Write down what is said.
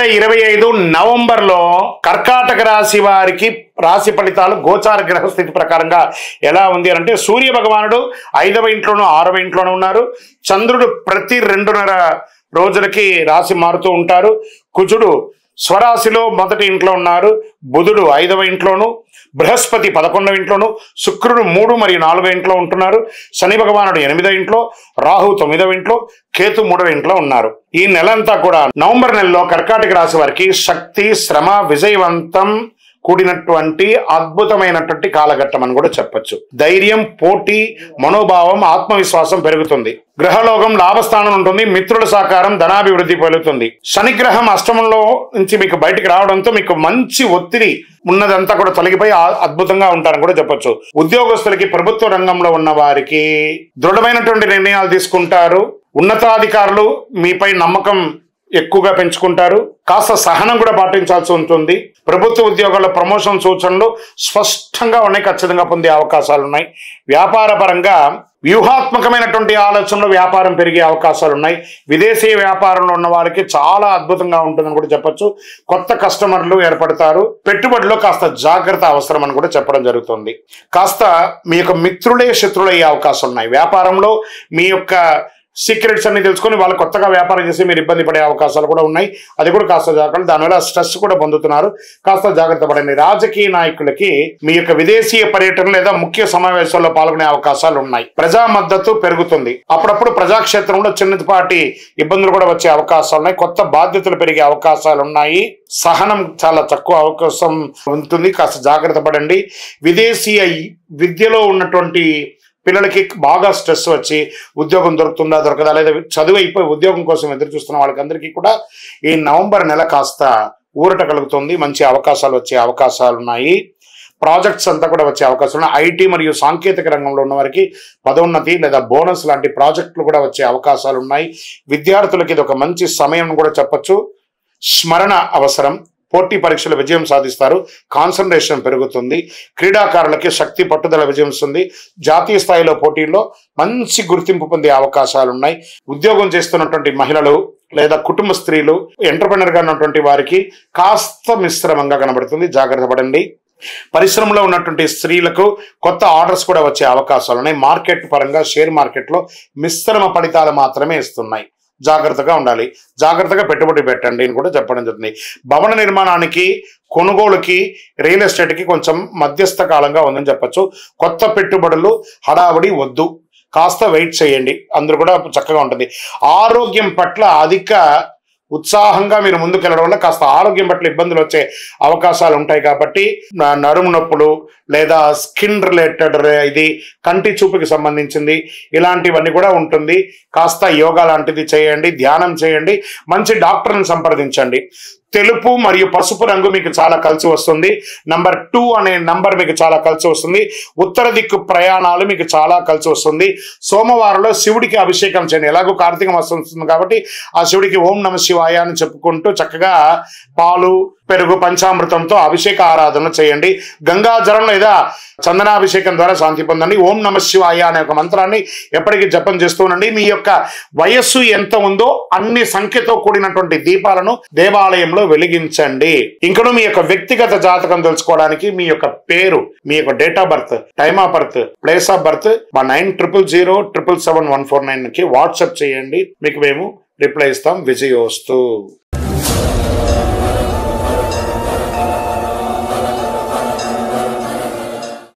2025 నవంబర్లో కర్కాటక రాశి వారికి రాశి ఫలితాలు గోచార గ్రహస్థితి ప్రకారంగా ఎలా ఉంది అంటే సూర్య భగవానుడు 5వ ఇంట్లోనూ 6వ ఇంట్లోనూ ఉన్నారు. చంద్రుడు ప్రతి 2.5 రోజులకి రాశి మారుతూ ఉంటారు. కుజుడు స్వరాశిలో మొదటి ఇంట్లో ఉన్నారు. బుధుడు 5వ ఇంట్లోను, బృహస్పతి 11వ ఇంట్లోను, శుక్రుడు 3 మరియు 4వ ఇంట్లో ఉంటున్నారు. శని భగవానుడు 8వ ఇంట్లో, రాహు 9వ ఇంట్లో, కేతు 3వ ఇంట్లో ఉన్నారు. ఈ నెలంతా కూడా నవంబర్ నెలలో కర్కాటక రాశి వారికి శక్తి, శ్రమ, విజయవంతం కూడినటువంటి అద్భుతమైనటువంటి కాలఘట్టం అని కూడా చెప్పొచ్చు. ధైర్యం, పోటీ, మనోభావం, ఆత్మవిశ్వాసం పెరుగుతుంది. గ్రహలోకం లాభస్థానం ఉంటుంది. మిత్రుల సహకారం, ధనాభివృద్ధి పెరుగుతుంది. శనిగ్రహం అష్టమంలో నుంచి మీకు బయటికి రావడంతో మీకు మంచి ఒత్తిడి ఉన్నదంతా కూడా తొలగిపోయి అద్భుతంగా ఉంటారని కూడా చెప్పొచ్చు. ఉద్యోగస్తులకి, ప్రభుత్వ రంగంలో ఉన్న వారికి దృఢమైనటువంటి నిర్ణయాలు తీసుకుంటారు. ఉన్నతాధికారులు మీపై నమ్మకం ఎక్కువగా పెంచుకుంటారు. కాస్త సహనం కూడా పాటించాల్సి ఉంటుంది. ప్రభుత్వ ఉద్యోగాల ప్రమోషన్ సూచనలు స్పష్టంగా ఉన్నాయి, ఖచ్చితంగా పొందే అవకాశాలు ఉన్నాయి. వ్యాపార పరంగా వ్యూహాత్మకమైనటువంటి ఆలోచనలు వ్యాపారం పెరిగే అవకాశాలు ఉన్నాయి. విదేశీ వ్యాపారంలో ఉన్న వారికి చాలా అద్భుతంగా ఉంటుందని కూడా చెప్పొచ్చు. కొత్త కస్టమర్లు ఏర్పడతారు. పెట్టుబడిలో కాస్త జాగ్రత్త అవసరం అని కూడా చెప్పడం జరుగుతుంది. కాస్త మీ యొక్క మిత్రులే శత్రులు అయ్యే అవకాశాలు ఉన్నాయి. వ్యాపారంలో మీ యొక్క సీక్రెట్స్ అన్ని తెలుసుకొని వాళ్ళు కొత్తగా వ్యాపారం చేసి మీరు ఇబ్బంది పడే అవకాశాలు కూడా ఉన్నాయి. అది కూడా కాస్త జాగ్రత్త. దానివల్ల స్ట్రెస్ కూడా పొందుతున్నారు. కాస్త జాగ్రత్త పడండి. రాజకీయ నాయకులకి మీ యొక్క విదేశీయ పర్యటన లేదా ముఖ్య సమావేశాల్లో పాల్గొనే అవకాశాలు ఉన్నాయి. ప్రజా మద్దతు పెరుగుతుంది. అప్పుడప్పుడు ప్రజాక్షేత్రంలో చిన్నపాటి ఇబ్బందులు కూడా వచ్చే అవకాశాలు ఉన్నాయి. కొత్త బాధ్యతలు పెరిగే అవకాశాలు ఉన్నాయి. సహనం చాలా తక్కువ అవకాశం ఉంటుంది. కాస్త జాగ్రత్త పడండి. విదేశీయ విద్యలో ఉన్నటువంటి పిల్లలకి బాగా స్ట్రెస్ వచ్చి ఉద్యోగం దొరుకుతుందా దొరకదా, లేదా చదువు అయిపోయి ఉద్యోగం కోసం ఎదురు చూస్తున్న వాళ్ళకందరికీ కూడా ఈ నవంబర్ నెల కాస్త ఊరట కలుగుతుంది. మంచి అవకాశాలు వచ్చే అవకాశాలు ఉన్నాయి. ప్రాజెక్ట్స్ అంతా కూడా వచ్చే అవకాశాలు ఉన్నాయి. ఐటీ మరియు సాంకేతిక రంగంలో ఉన్న వారికి పదోన్నతి లేదా బోనస్ లాంటి ప్రాజెక్టులు కూడా వచ్చే అవకాశాలు ఉన్నాయి. విద్యార్థులకి ఇది ఒక మంచి సమయం కూడా చెప్పొచ్చు. స్మరణ అవసరం. పోటీ పరీక్షలు విజయం సాధిస్తారు. కాన్సన్ట్రేషన్ పెరుగుతుంది. క్రీడాకారులకి శక్తి, పట్టుదల విజయం వస్తుంది. జాతీయ స్థాయిలో పోటీల్లో మంచి గుర్తింపు పొందే అవకాశాలు ఉన్నాయి. ఉద్యోగం చేస్తున్నటువంటి మహిళలు లేదా కుటుంబ స్త్రీలు, ఎంటర్‌ప్రెన్యూర్ గా ఉన్నటువంటి వారికి కాస్త మిశ్రమంగా కనబడుతుంది. జాగ్రత్త పడండి. పరిశ్రమలో ఉన్నటువంటి స్త్రీలకు కొత్త ఆర్డర్స్ కూడా వచ్చే అవకాశాలు ఉన్నాయి. మార్కెట్ పరంగా షేర్ మార్కెట్లో మిశ్రమ ఫలితాలు మాత్రమే ఇస్తున్నాయి. జాగ్రత్తగా ఉండాలి. జాగ్రత్తగా పెట్టుబడి పెట్టండి అని కూడా చెప్పడం జరుగుతుంది. భవన నిర్మాణానికి, కొనుగోలుకి, రియల్ ఎస్టేట్కి కొంచెం మధ్యస్థ కాలంగా ఉందని చెప్పచ్చు. కొత్త పెట్టుబడులు హడావుడి వద్దు. కాస్త వెయిట్ చేయండి. అందరూ కూడా చక్కగా ఉంటుంది. ఆరోగ్యం పట్ల అధిక ఉత్సాహంగా మీరు ముందుకెళ్ళడం వల్ల కాస్త ఆరోగ్యం పట్ల ఇబ్బందులు వచ్చే అవకాశాలు ఉంటాయి. కాబట్టి నడుము నొప్పులు లేదా స్కిన్ రిలేటెడ్, ఇది కంటి చూపుకి సంబంధించింది, ఇలాంటివన్నీ కూడా ఉంటుంది. కాస్త యోగా లాంటిది చేయండి, ధ్యానం చేయండి, మంచి డాక్టర్ని సంప్రదించండి. తెలుపు మరియు పసుపు రంగు మీకు చాలా కలిసి వస్తుంది. నంబర్ 2 అనే నంబర్ మీకు చాలా కలిసి వస్తుంది. ఉత్తర దిక్కు ప్రయాణాలు మీకు చాలా కలిసి వస్తుంది. సోమవారంలో శివుడికి అభిషేకం చేయండి. ఎలాగో కార్తీక మాసం వస్తుంది కాబట్టి ఆ శివుడికి ఓం నమ శివాయ అని చెప్పుకుంటూ చక్కగా పాలు, పెరుగు, పంచామృతంతో అభిషేక ఆరాధన చేయండి. గంగాజలం లేదా చందనాభిషేకం ద్వారా శాంతి పొందండి. ఓం నమ శివాయ అనే ఒక మంత్రాన్ని ఎప్పటికీ జపం చేస్తూ ఉండండి. మీ యొక్క వయస్సు ఎంత ఉందో అన్ని సంఖ్యతో కూడినటువంటి దీపాలను దేవాలయంలో వెలిగించండి. ఇంకను మీ యొక్క వ్యక్తిగత జాతకం తెలుసుకోవడానికి మీ యొక్క పేరు, మీ యొక్క date of birth, time of birth, place of birth 900007777149కి వాట్సాప్ చేయండి. మీకు మేము రిప్లై ఇస్తాం. విజయోస్తు.